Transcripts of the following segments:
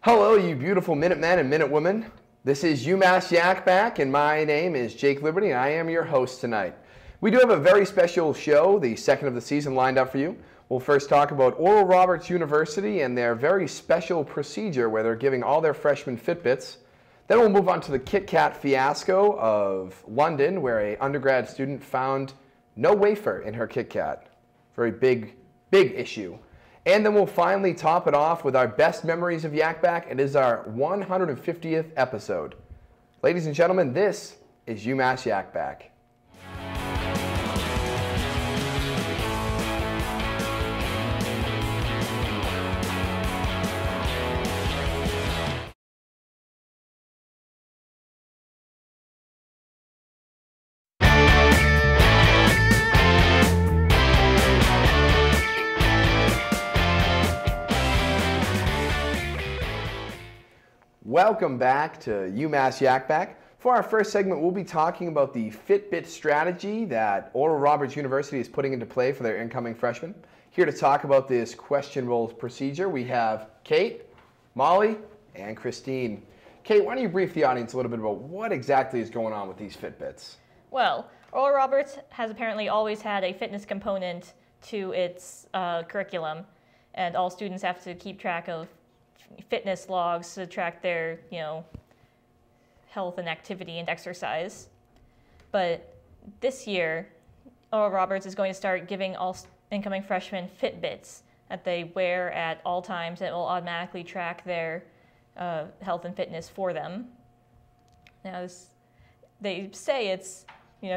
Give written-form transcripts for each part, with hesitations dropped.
Hello, you beautiful Minutemen and Minutewomen. This is UMass Yak Back, and my name is Jake Liberty, and I am your host tonight. We do have a very special show, the second of the season, lined up for you. We'll first talk about Oral Roberts University and their very special procedure where they're giving all their freshmen Fitbits. Then we'll move on to the Kit Kat fiasco of London, where an undergrad student found no wafer in her Kit Kat. Very big issue. And then we'll finally top it off with our best memories of Yak Back. It is our 150th episode. Ladies and gentlemen, this is UMass Yak Back. Welcome back to UMass Yak Back. For our first segment, we'll be talking about the Fitbit strategy that Oral Roberts University is putting into play for their incoming freshmen. Here to talk about this questionable procedure, we have Kate, Molly, and Christine. Kate, why don't you brief the audience a little bit about what exactly is going on with these Fitbits? Well, Oral Roberts has apparently always had a fitness component to its curriculum, and all students have to keep track of fitness logs to track their, health and activity and exercise. But this year, Oral Roberts is going to start giving all incoming freshmen Fitbits that they wear at all times, and it will automatically track their health and fitness for them. Now, they say it's,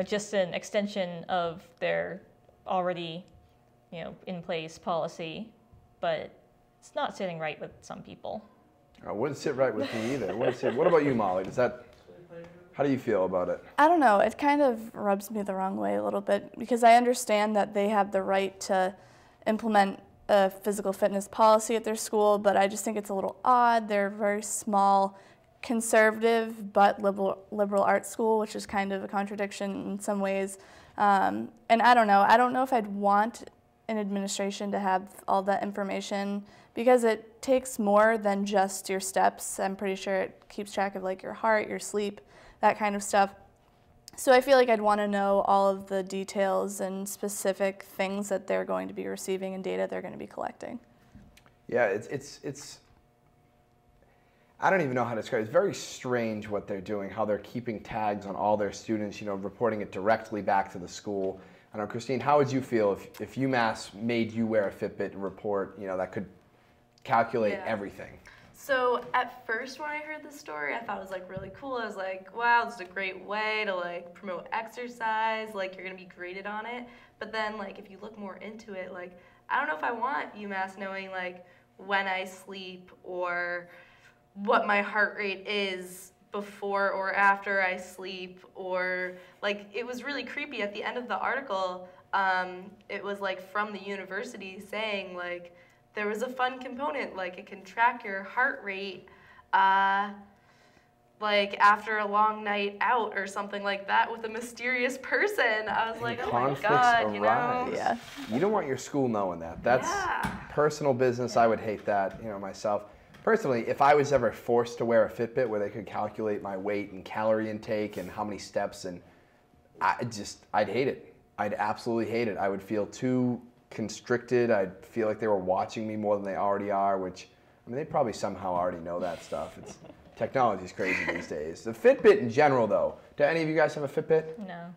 just an extension of their already, in place policy, but it's not sitting right with some people. It wouldn't sit right with me either. What about you, Molly? How do you feel about it? I don't know. It kind of rubs me the wrong way a little bit because I understand that they have the right to implement a physical fitness policy at their school, but I just think it's a little odd. They're a very small, conservative but liberal arts school, which is kind of a contradiction in some ways. And I don't know. I don't know if I'd want an administration to have all that information because it takes more than just your steps. I'm pretty sure it keeps track of like your heart, your sleep, that kind of stuff. So I feel like I'd want to know all of the details and specific things that they're going to be receiving and data they're going to be collecting. Yeah, it's I don't even know how to describe it. It's very strange what they're doing, how they're keeping tags on all their students, reporting it directly back to the school. I don't know, Christine, how would you feel if UMass made you wear a Fitbit report, that could calculate everything? So at first when I heard this story, I thought it was really cool. I was like, wow, this is a great way to promote exercise, you're gonna be graded on it. But then if you look more into it, I don't know if I want UMass knowing when I sleep or what my heart rate is before or after I sleep, or it was really creepy. At the end of the article, it was from the university saying there was a fun component, it can track your heart rate after a long night out or something like that with a mysterious person. I was like, oh my God, Yeah. You don't want your school knowing that. That's personal business. I would hate that, myself. Personally, if I was ever forced to wear a Fitbit where they could calculate my weight and calorie intake and how many steps, and I'd hate it. I'd absolutely hate it. I would feel too constricted. I'd feel like they were watching me more than they already are, which, they probably somehow already know that stuff. Technology's crazy these days. The Fitbit in general, though, do any of you guys have a Fitbit? No.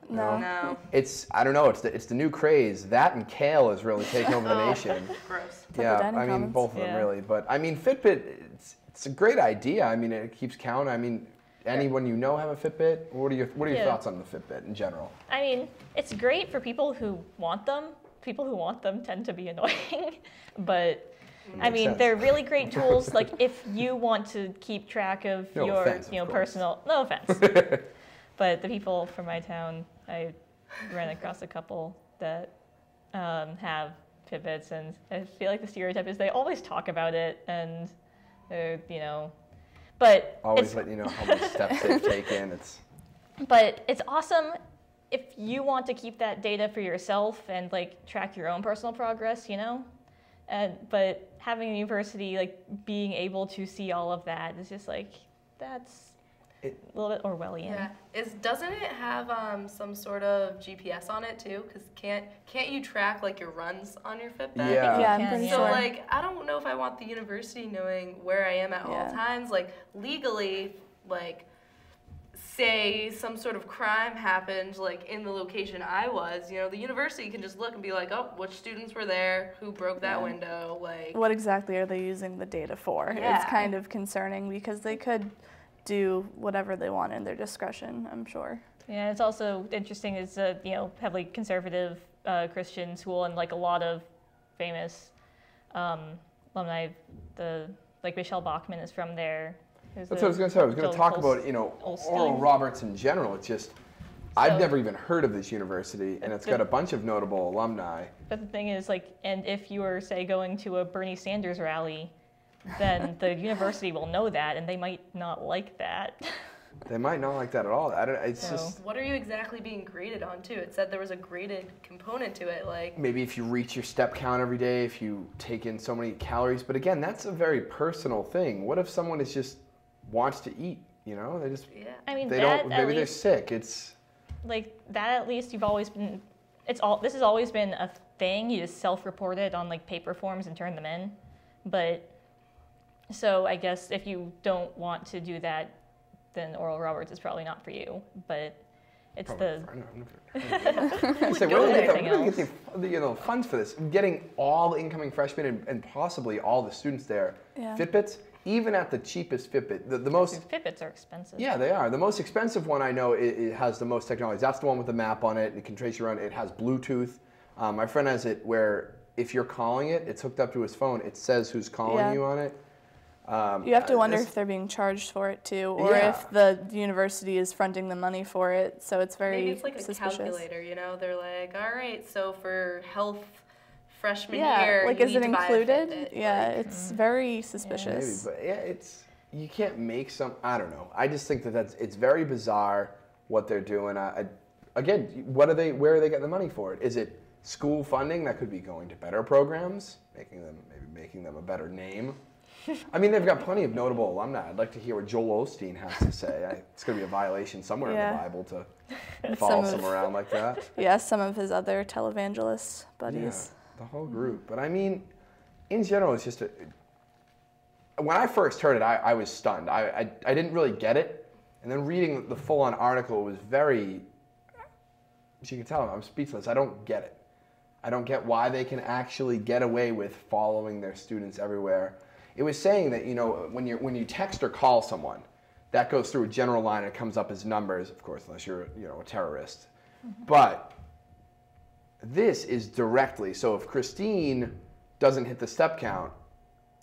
I don't know, it's the new craze. That and kale is really taking over the nation. Gross. Yeah, both of them really. But Fitbit, it's a great idea. It keeps count. Anyone you know have a Fitbit? What are your thoughts on the Fitbit in general? It's great for people who want them. People who want them tend to be annoying, but they're really great tools. If you want to keep track of your personal, no offense, but the people from my town, I ran across a couple that have Fitbits, and I feel like the stereotype is they always talk about it, and they're, but always let you know how many steps they've taken. But it's awesome if you want to keep that data for yourself and track your own personal progress, But having a university, like, being able to see all of that is just like, that's a little bit Orwellian. Yeah. Doesn't it have some sort of GPS on it too? Because can't you track like your runs on your Fitbit? Yeah. Yeah, I'm pretty So sure. like, I don't know if I want the university knowing where I am at all times. Like legally, like say some sort of crime happened like in the location I was, the university can just look and be like, oh, which students were there, who broke that window, like What exactly are they using the data for? Yeah. It's kind of concerning because they could do whatever they want in their discretion, I'm sure. Yeah, it's also interesting. It's a heavily conservative Christian school, and like a lot of famous alumni. Like Michelle Bachmann is from there. That's what I was going to say. I was going to talk about Oral Roberts in general. It's just I've never even heard of this university, and it's got a bunch of notable alumni. But the thing is, like, and if you were, say, going to a Bernie Sanders rally, then the university will know that, and they might not like that. They might not like that at all. It's just. What are you exactly being graded on too? It said there was a graded component to it, like Maybe if you reach your step count every day, if you take in so many calories. But again, that's a very personal thing. What if someone is just wants to eat? They just. yeah. I mean, They that don't. at Maybe they're least, sick. It's. like that. At least you've always been. This has always been a thing. You just self-report it on like paper forms and turn them in. But so I guess if you don't want to do that, then Oral Roberts is probably not for you. But it's Probably, the. I say, where do they get the funds for this? Getting all the incoming freshmen and possibly all the students there. Yeah. Fitbits, even at the cheapest Fitbit, the most. Fitbits are expensive. Yeah, they are. The most expensive one I know it has the most technology. That's the one with the map on it. It can trace you around. It has Bluetooth. My friend has it where if you're calling it, it's hooked up to his phone. It says who's calling you on it. You have to wonder if they're being charged for it too, or if the university is fronting the money for it. So it's very maybe it's like suspicious. a calculator, They're like, all right, so for health freshman Yeah, year, like you is need it to buy a included? Fitbit. Yeah, it's very suspicious. Maybe, but yeah, you can't make some. I don't know. I just think it's very bizarre what they're doing. Again, where are they getting the money for it? Is it school funding that could be going to better programs, making them a better name? I mean, they've got plenty of notable alumni. I'd like to hear what Joel Osteen has to say. It's going to be a violation somewhere in the Bible to follow someone around like that. Yeah, some of his other televangelist buddies. Yeah, the whole group. But I mean, in general, it's just when I first heard it, I was stunned. I didn't really get it. And then reading the full-on article was very, as you can tell, I'm speechless. I don't get it. I don't get why they can actually get away with following their students everywhere. It was saying that, when you text or call someone, that goes through a general line and it comes up as numbers, of course, unless you're, a terrorist. Mm-hmm. But this is directly, so if Christine doesn't hit the step count,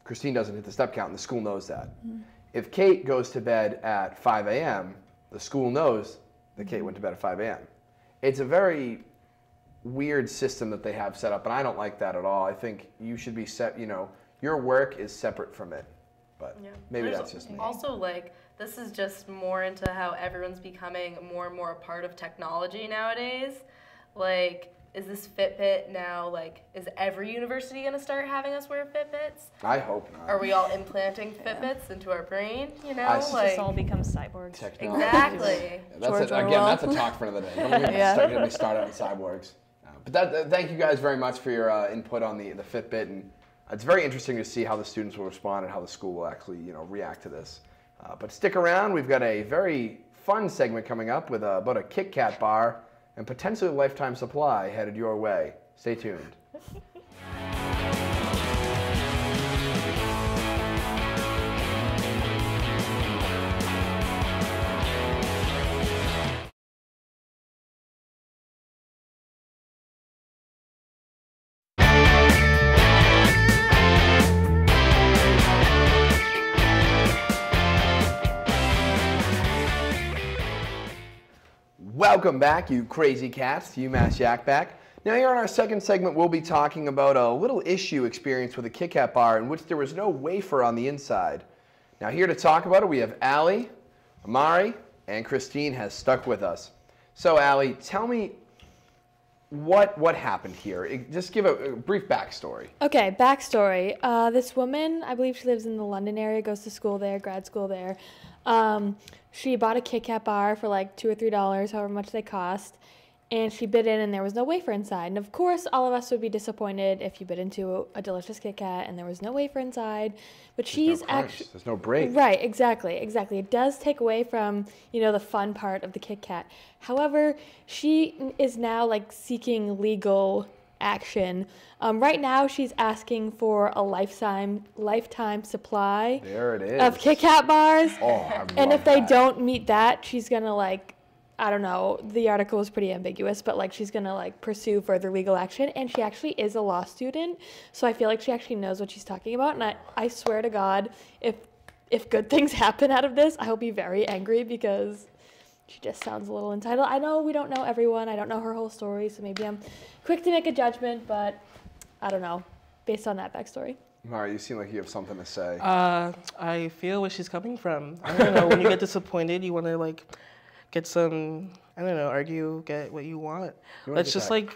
and the school knows that. Mm-hmm. If Kate goes to bed at 5 a.m., the school knows that Kate went to bed at 5 a.m. It's a very weird system that they have set up, and I don't like that at all. I think you should be set, your work is separate from it, but maybe that's just me. Also, this is just more into how everyone's becoming more and more a part of technology nowadays. Is this Fitbit now, is every university going to start having us wear Fitbits? I hope not. Are we all implanting Fitbits into our brain, This all becomes cyborgs. Technology. Exactly. That's a talk for another day. Don't get me started on cyborgs. But thank you guys very much for your input on the Fitbit, and it's very interesting to see how the students will respond and how the school will actually, react to this. But stick around. We've got a very fun segment coming up with about a Kit Kat bar and potentially a lifetime supply headed your way. Stay tuned. Welcome back, you crazy cats, to UMass Yak Back. Now here in our second segment, we'll be talking about a little issue experienced with a Kit Kat bar in which there was no wafer on the inside. Now here to talk about it, we have Allie, Amari, and Christine has stuck with us. So Allie, tell me, what happened here? Just give a brief backstory. Okay, backstory. This woman, I believe she lives in the London area, goes to school there, grad school there. She bought a Kit Kat bar for like $2 or $3, however much they cost, and she bit in and there was no wafer inside. And of course, all of us would be disappointed if you bit into a delicious Kit Kat and there was no wafer inside. But she's actually... There's no break. Right, exactly. It does take away from, the fun part of the Kit Kat. However, she is now like seeking legal action. Right now, she's asking for a lifetime supply There it is. of Kit Kat bars. Oh, I And love if they that. don't meet that, she's gonna I don't know, the article was pretty ambiguous, but she's gonna pursue further legal action. And she actually is a law student, so I feel like she actually knows what she's talking about. And I swear to God, if good things happen out of this, I'll be very angry because she just sounds a little entitled. I know we don't know everyone. I don't know her whole story, so maybe I'm quick to make a judgment, but I don't know, based on that backstory. Mara, you seem like you have something to say. I feel where she's coming from. I don't know, when you get disappointed, you want to get some, I don't know, argue, get what you want. It's just I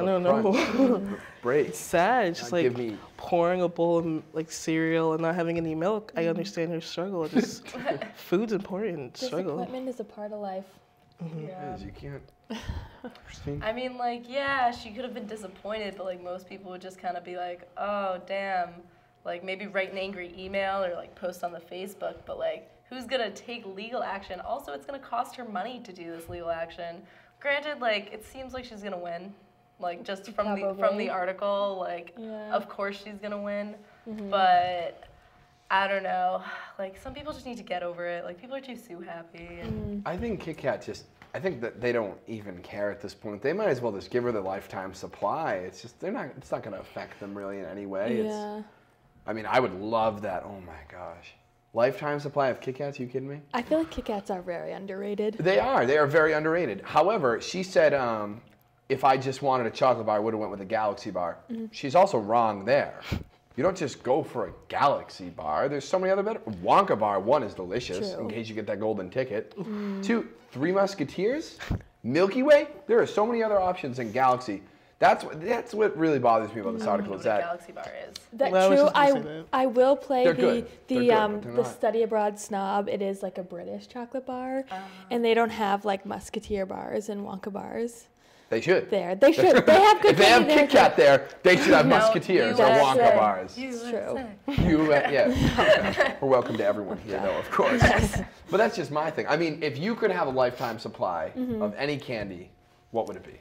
don't know. Break. It's sad. It's just Give me- pouring a bowl of cereal and not having any milk. I understand her struggle. It's just food's important. Struggle. Disappointment is a part of life. It is, you can't. Christine? I mean, yeah, she could have been disappointed, but most people would just kind of be like, oh, damn. Maybe write an angry email or post on the Facebook, but who's gonna take legal action? Also, it's gonna cost her money to do this legal action. Granted, it seems like she's gonna win. Just from the article, Yeah. of course she's gonna win. Mm-hmm. But I don't know. Some people just need to get over it. People are too sue happy. And I think Kit Kat I think that they don't even care at this point. They might as well just give her the lifetime supply. It's just, it's not gonna affect them really in any way. Yeah. I mean, I would love that. Oh my gosh. Lifetime supply of Kit Kats? Are you kidding me? I feel like Kit Kats are very underrated. They are very underrated. However, she said if I just wanted a chocolate bar, I would have went with a Galaxy bar. Mm-hmm. She's also wrong there. You don't just go for a Galaxy bar. There's so many other better. Wonka bar, one, is delicious, True. in case you get that golden ticket. 2, Three Musketeers, Milky Way. There are so many other options in Galaxy. That's what really bothers me about this I article don't is know what a that Galaxy bar is. That's Well, I was true. just gonna say that. I will play They're good. They're good, but they're the not. study abroad snob. It is like a British chocolate bar, and they don't have Musketeer bars and Wonka bars they should. there. They should. They have good If they have candy Kit Kat there, they should have No, Musketeers or USA. Wonka bars. It's true. Yeah. We're welcome to everyone here, though, of course. But that's just my thing. I mean, if you could have a lifetime supply of any candy, what would it be?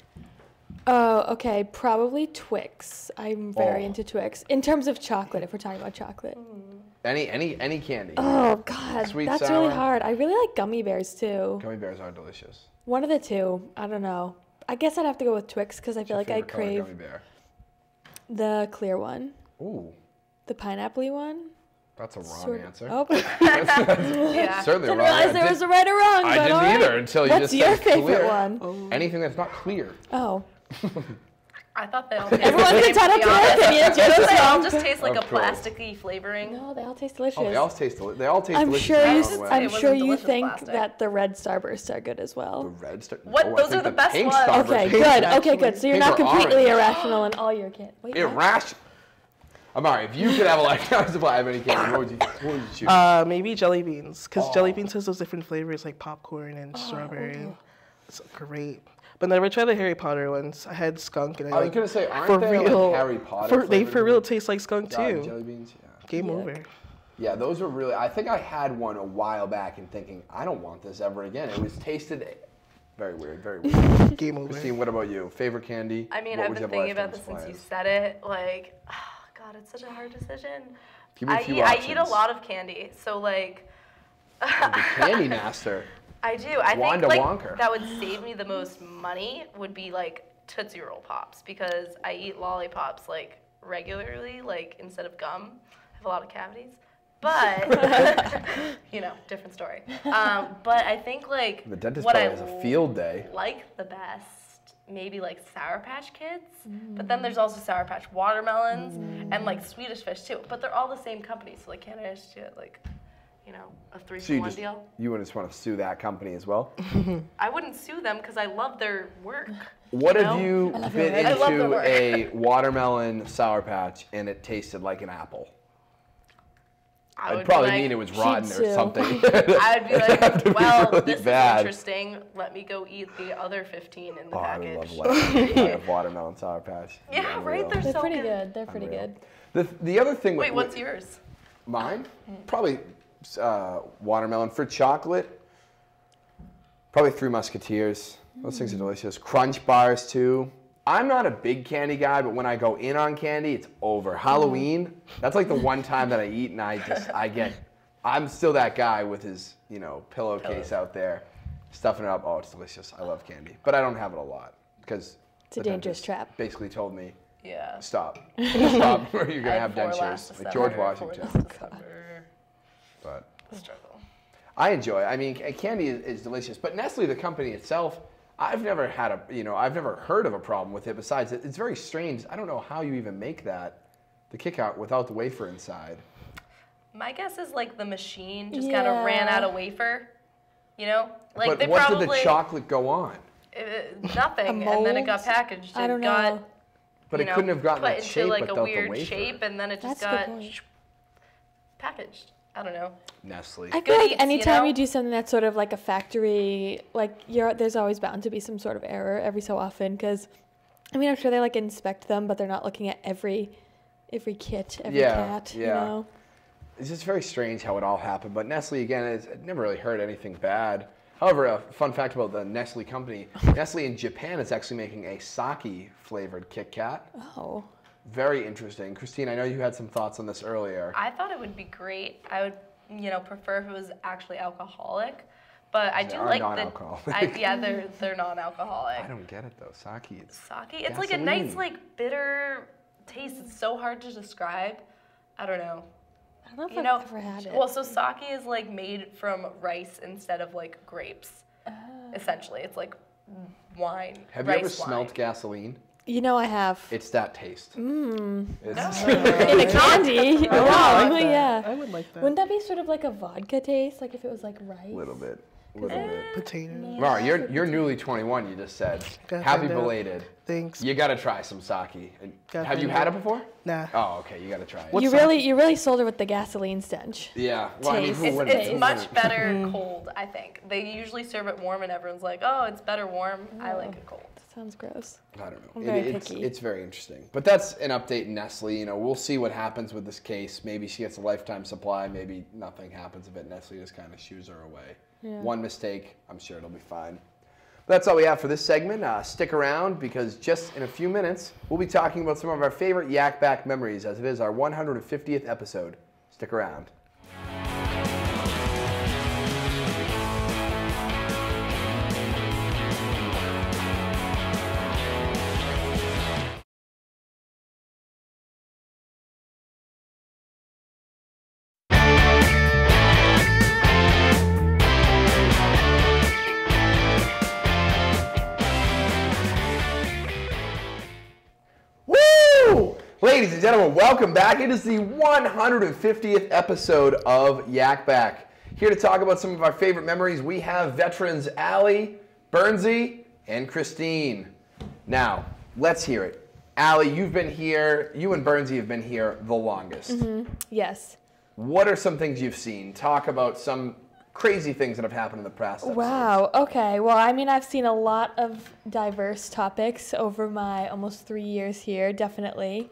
Oh, okay. Probably Twix. I'm very Oh. into Twix. In terms of chocolate, if we're talking about chocolate. Any candy. Oh, God. Sweet, that's sour? really hard. I really like gummy bears, too. Gummy bears are delicious. One of the two. I don't know. I guess I'd have to go with Twix because I feel like I Favorite color crave gummy bear. the clear one. Ooh, The pineapple one. that's a wrong Sort- answer. Oh, Yeah. Certainly didn't wrong. realize there was a right or wrong. I but didn't all right. either until you What's just your said favorite clear. one? Anything that's not clear. Oh, I thought they all tasted everyone's the same, entitled to be honest. their opinions. You're They all so just taste like a Of course. plasticky flavoring. No, they all taste delicious. Oh, they all taste I'm delicious. sure in you. their own way. I'm It sure wasn't you delicious think plastic. that the red Starbursts are good as The well. red star. What? Oh, I Those think are the the best pink ones. Starburst Okay, are good. actually. Okay, good. So you're Pink not or completely orange? irrational in all your candy. Wait, what? Irrational. Amari, if you could have a lifetime supply of any candy, what would you choose? Maybe jelly beans, because jelly beans has those different flavors like popcorn and strawberry. It's great. But never tried the Harry Potter ones. I had skunk and I I was gonna say, aren't for they real, like Harry Potter? they flavored for real ones? taste like skunk God, too. jelly beans. Yeah. Game Yuck. over. Yeah, those were really. I think I had one a while back and thinking I don't want this ever again. It was tasted very weird, very weird. Game over. Christine, what about you? Favorite candy? I mean, What I've would been you have a thinking about lifetime this since supply you of? said it. God, it's such a hard decision. Give me a few I eat a options. lot of candy, so The candy master. I do. I Wanda think Wonka. that would save me the most money would be Tootsie Roll Pops because I eat lollipops regularly, instead of gum. I have a lot of cavities. But different story. But I think The dentist what probably I has a field day. like the best, maybe Sour Patch Kids. But then there's also Sour Patch Watermelons and Swedish Fish too. But they're all the same company, so Canada Fish too. you know, a 3 So for 1 deal. you would just want to sue that company as well? I wouldn't sue them because I love their work. What you have know? you bit I love the into work. a watermelon Sour Patch and it tasted like an apple? I'd probably mean it was rotten or something. I'd be like, well, really this bad. is interesting. Let me go eat the other 15 in the package. I love watermelon Sour Patch. Yeah, right? They're so pretty good. They're pretty good. The other thing. Wait, what's yours? Mine? Probably watermelon. For chocolate, probably Three Musketeers. Those things are delicious. Crunch bars too. I'm not a big candy guy, but when I go in on candy, it's over. Halloween, that's like the one time that I eat and I'm still that guy with his, pillowcase out there, stuffing it up. Oh, it's delicious. I love candy. But I don't have it a lot because It's a dangerous trap. basically told me, Yeah. stop, or you're going to have I had 4 last dentures. Like December, George 4 Washington. this December. But Struggle. I enjoy it. I mean, candy is delicious, but Nestle, the company itself, I've never heard of a problem with it. Besides, it's very strange. I don't know how you even make the kick out without the wafer inside. My guess is like the machine just kind of ran out of wafer. Like But they what probably did the chocolate go on? nothing, and then it got packaged. I don't got, know. But it couldn't have gotten put that into shape like without a weird the wafer. shape, and then it just That's a good got point. packaged. I don't know. Nestle. I feel Good like eats, anytime you you know? do something that's sort of like a factory, there's always bound to be some sort of error every so often. Because, I mean, I'm sure they like inspect them, but they're not looking at every kit, every cat. Yeah. You know? It's just very strange how it all happened. But Nestle, again, I've never really heard anything bad. However, a fun fact about the Nestle company, Nestle in Japan is actually making a sake-flavored Kit Kat. Oh. Very interesting. Christine, I know you had some thoughts on this earlier. I thought it would be great. I would, prefer if it was actually alcoholic, but I do are like non-alcoholic. yeah, they're non-alcoholic. I don't get it though. Sake. Sake, it's like a nice gasoline. bitter taste. It's so hard to describe. I don't know. I don't know if I've ever had it. Well, so sake is like made from rice instead of like grapes. Essentially, it's like wine. Have you ever rice smelled wine. gasoline? I have. It's that taste. It's In a candy. Wow. I Yeah. would like that. Wouldn't that be sort of like a vodka taste? Like if it was like rice? a little bit. Little bit. Potatoes. Mara, you're newly 21. You just said. Gotta Happy find out. belated. Thanks. You gotta try some sake. And Gotta have you find had it out. before? Nah. Oh, okay. You gotta try it. What You really sold her with the gasoline stench. Yeah. Well, I mean, Taste. who It's, wouldn't? it's Who much wouldn't? better cold, I think. They usually serve it warm, and everyone's like, "Oh, it's better warm." I like it cold. Sounds gross. I don't know. I'm very It's picky. it's very interesting. But that's an update in Nestle. We'll see what happens with this case. Maybe she gets a lifetime supply. Maybe nothing happens of it. Nestle just kind of shoos her away. Yeah. One mistake, I'm sure it'll be fine. But that's all we have for this segment. Stick around because just in a few minutes, we'll be talking about some of our favorite Yak Back memories as it is our 150th episode. Stick around. Woo! Ladies and gentlemen, welcome back. It is the 150th episode of Yak Back. Here to talk about some of our favorite memories, we have veterans Allie, Bernsey, and Christine. Now, let's hear it. Allie, you've been here, you and Bernsey have been here the longest. Yes. What are some things you've seen? Talk about some crazy things that have happened in the past episodes. Wow. Okay. Well, I mean, I've seen a lot of diverse topics over my almost 3 years here, definitely.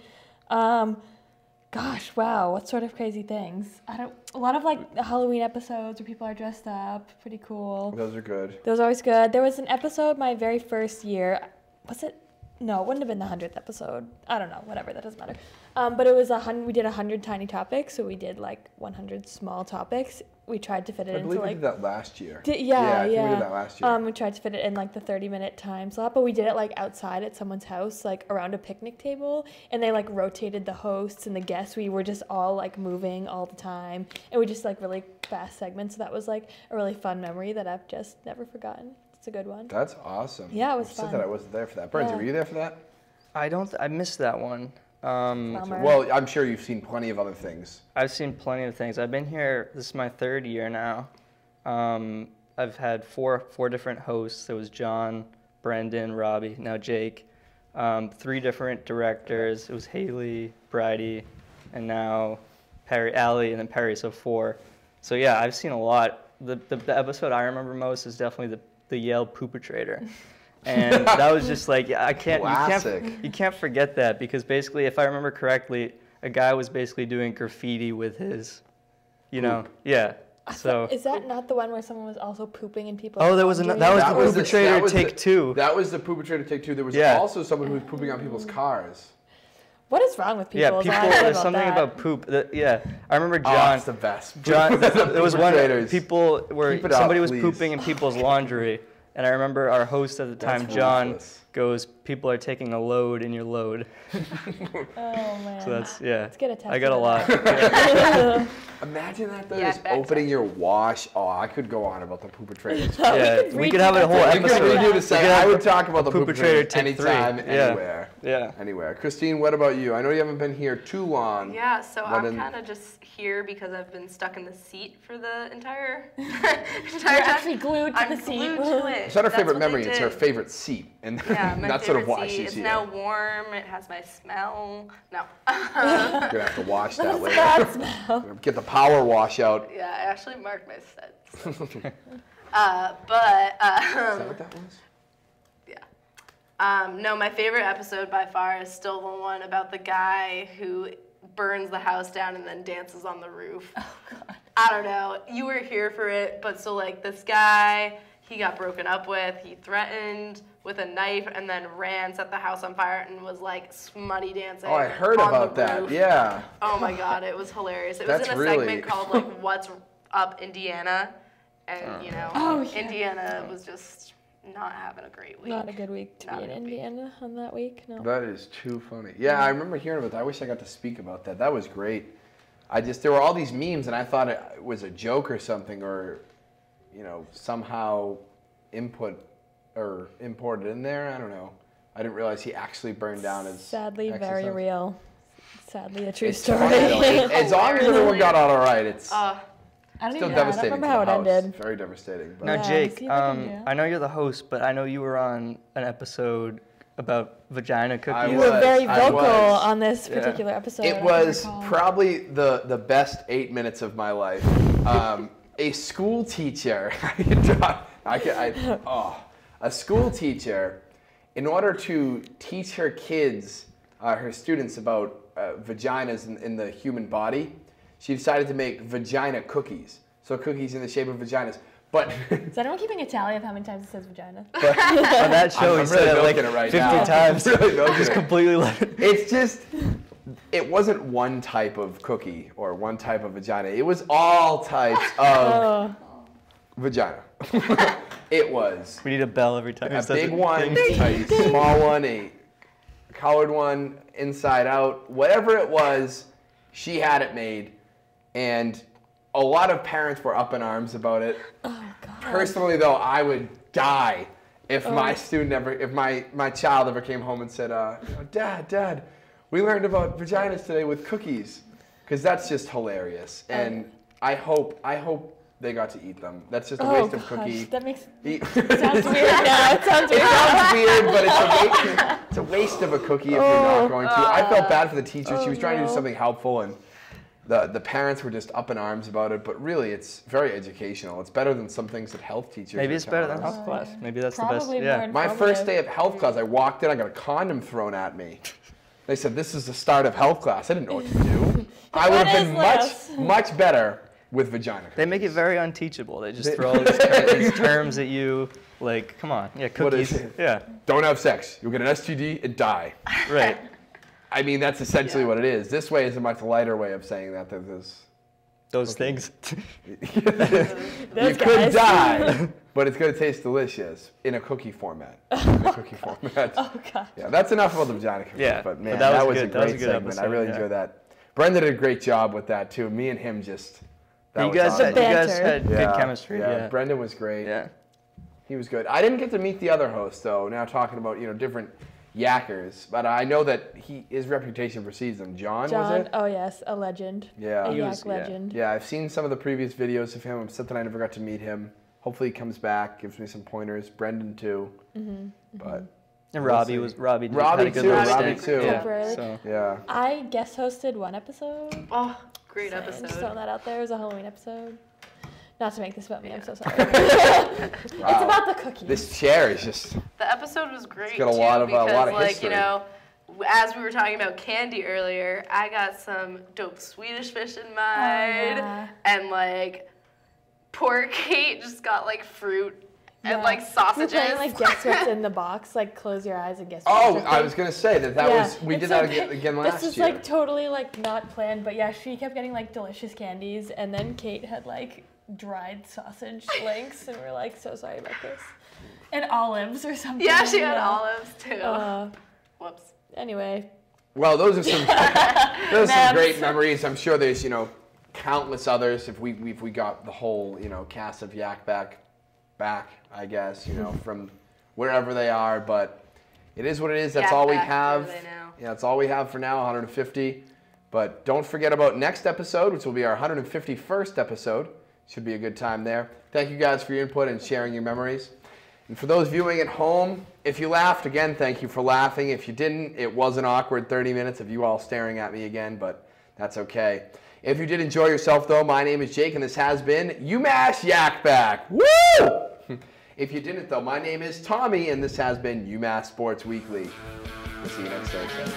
Gosh, wow. What sort of crazy things? A lot of like Halloween episodes where people are dressed up. Pretty cool. Those are good. Those are always good. There was an episode my very first year. Was it? No, it wouldn't have been the 100th episode. I don't know. Whatever. That doesn't matter. But it was we did 100 tiny topics. So we did like 100 small topics. We tried to fit it I into believe we like. did that last year. Yeah. I think we did that last year. We tried to fit it in like the 30-minute time slot, but we did it like outside at someone's house, like around a picnic table, and they like rotated the hosts and the guests. We were just all like moving all the time, and we just like really fast segments. So that was like a really fun memory that I've just never forgotten. It's a good one. That's awesome. Yeah, it was I said fun. that I wasn't there for that. Bernsey, Yeah. were you there for that? I missed that one. Well, I'm sure you've seen plenty of other things. I've seen plenty of things. I've been here, this is my 3rd year now. I've had four different hosts. There was John, Brendan, Robbie, now Jake. 3 different directors. It was Haley, Bridie, and now Allie, and then Perry, so 4. So yeah, I've seen a lot. The episode I remember most is definitely the Yale pooper-trader. And that was just like, you can't forget that, because basically, if I remember correctly, a guy was basically doing graffiti with his, yeah. So is that not the one where someone was also pooping in people's that was the pooper-trader take 2. That was the pooper-trader take 2. There was also someone who was pooping on people's cars. What is wrong with people? There's something about poop. I remember John. It's the best. John, there was one. Somebody was pooping in people's laundry, and I remember our host at the time, John, goes, "People are taking a load in your load." Oh man. So that's Let's get a test. I got a lot. Imagine that though, just opening your wash. Oh, I could go on about the pooper traders. We could have a whole episode. I would talk about the pooper traders take anytime, 3. anywhere. Yeah. Anywhere. Christine, what about you? I know you haven't been here too long. Yeah, so I'm kind of just here because I've been stuck in the seat for the entire You're time. actually glued to the seat. I'm glued to it. It's not her That's favorite what memory, they it's her did. favorite seat. And Yeah, my that's sort of favorite why seat. she's It's here. now warm. It has my smell. No. You're going to have to wash that later. Bad smell. Get the power wash out. Yeah, I actually marked my steps. Is But that what that was? no, my favorite episode by far is still the one about the guy who burns the house down and then dances on the roof. Oh, God. I don't know. You were here for it, but so, like, this guy, he got broken up with. He threatened with a knife and then ran, set the house on fire, and was, like, smutty dancing. Oh, I heard on about the that. roof. Yeah. Oh, my God. It was hilarious. It That's was in a really... segment called, like, What's Up, Indiana. And, Indiana was just not having a great week. Not a good week to be in Indiana on that week. No. That is too funny. Yeah, I remember hearing about that. I wish I got to speak about that. That was great. There were all these memes, and I thought it was a joke or something, or, somehow imported in there. I don't know. I didn't realize he actually burned down his Sadly, ex's very house. real. Sadly, a true It's story. funny, though. As long as everyone got out all right, it's still devastating. I don't remember how it ended. Very devastating. But. Now, Yeah, Jake, see if I can do it. I know you're the host, but I know you were on an episode about vagina cookies. You were very vocal was. on this particular episode. It was probably the best 8 minutes of my life. A school teacher, a school teacher, in order to teach her kids, her students about vaginas in the human body, she decided to make vagina cookies. So cookies in the shape of vaginas. But is anyone keeping a tally of how many times it says vagina? On that show, he said it like 50 times. Just completely let it. It's just, it wasn't one type of cookie or one type of vagina. It was all types of vagina. It was. We need a bell every time. A big one, a small one, a colored one, inside out, whatever it was, she had it made. And a lot of parents were up in arms about it. Oh, God. Personally, though, I would die if my child ever came home and said, Dad, we learned about vaginas today with cookies. Because that's just hilarious. And I hope they got to eat them. That's just a waste of cookie. That makes sounds weird now. It sounds weird. It sounds weird, but it's a waste of a cookie if you're not going to. I felt bad for the teacher. She was trying to do something helpful, and the parents were just up in arms about it. But really, it's very educational. It's better than some things that health teachers. Maybe it's better than us. health class. Maybe that's Probably the best. more Yeah. My first day of health class, I walked in, I got a condom thrown at me. They said, "This is the start of health class." I didn't know what to do. I would have been much better with vagina. They make it very unteachable. They just throw all these terms at you. Like, come on. Yeah, cookies. What is it? Yeah. Don't have sex. You'll get an STD and die. Right. I mean, that's essentially what it is. This way is a much lighter way of saying that. Those things. You could die, but it's going to taste delicious in a cookie format. Oh, God. Yeah, that's enough about the vagina cookies. Yeah, but man, but that that was was a good. That was great a good segment. I episode, really yeah. enjoyed that. Brenda did a great job with that too. Me and him just. You guys had good chemistry. Yeah. Brendan was great. Yeah. He was good. I didn't get to meet the other hosts though. Now talking about different Yakkers, but I know that his reputation precedes him. John, was it? Oh yes, a legend. Yeah. A Yak legend. Yeah, I've seen some of the previous videos of him. I'm sad that I never got to meet him. Hopefully he comes back, gives me some pointers. Brendan too. But And Robbie had a good too. little Robbie stint. too. Temporarily. So. Yeah. I guest hosted one episode. Oh, great Just episode. throwing that out there. It was a Halloween episode. Not to make this about me, I'm so sorry. It's about the cookies. This chair is just. The episode was great got a too lot of, because, lot of like, history. you know, as we were talking about candy earlier, I got some dope Swedish fish in mine, yeah. and like poor Kate just got like fruit and Yeah. like sausages. You're playing like guess what's in the box. Like close your eyes and guess. Oh, what's I was gonna say that was we it's did so that good. again last This is year. like totally like not planned, but yeah, she kept getting like delicious candies, and then Kate had like dried sausage links, and we're like so sorry about this. And olives or something. Yeah, she had olives too. Whoops. Anyway. Well, those are some great memories. I'm sure there's countless others. If we got the whole cast of Yak back, I guess from wherever they are. But it is what it is. That's Yak all we Back, have. where are they now? Yeah, that's all we have for now. 150. But don't forget about next episode, which will be our 151st episode. Should be a good time there. Thank you guys for your input and sharing your memories. And for those viewing at home, if you laughed, again, thank you for laughing. If you didn't, it was an awkward 30 minutes of you all staring at me again, but that's okay. If you did enjoy yourself, though, my name is Jake, and this has been UMass Yak Back. Woo! If you didn't, though, my name is Tommy, and this has been UMass Sports Weekly. We'll see you next Thursday.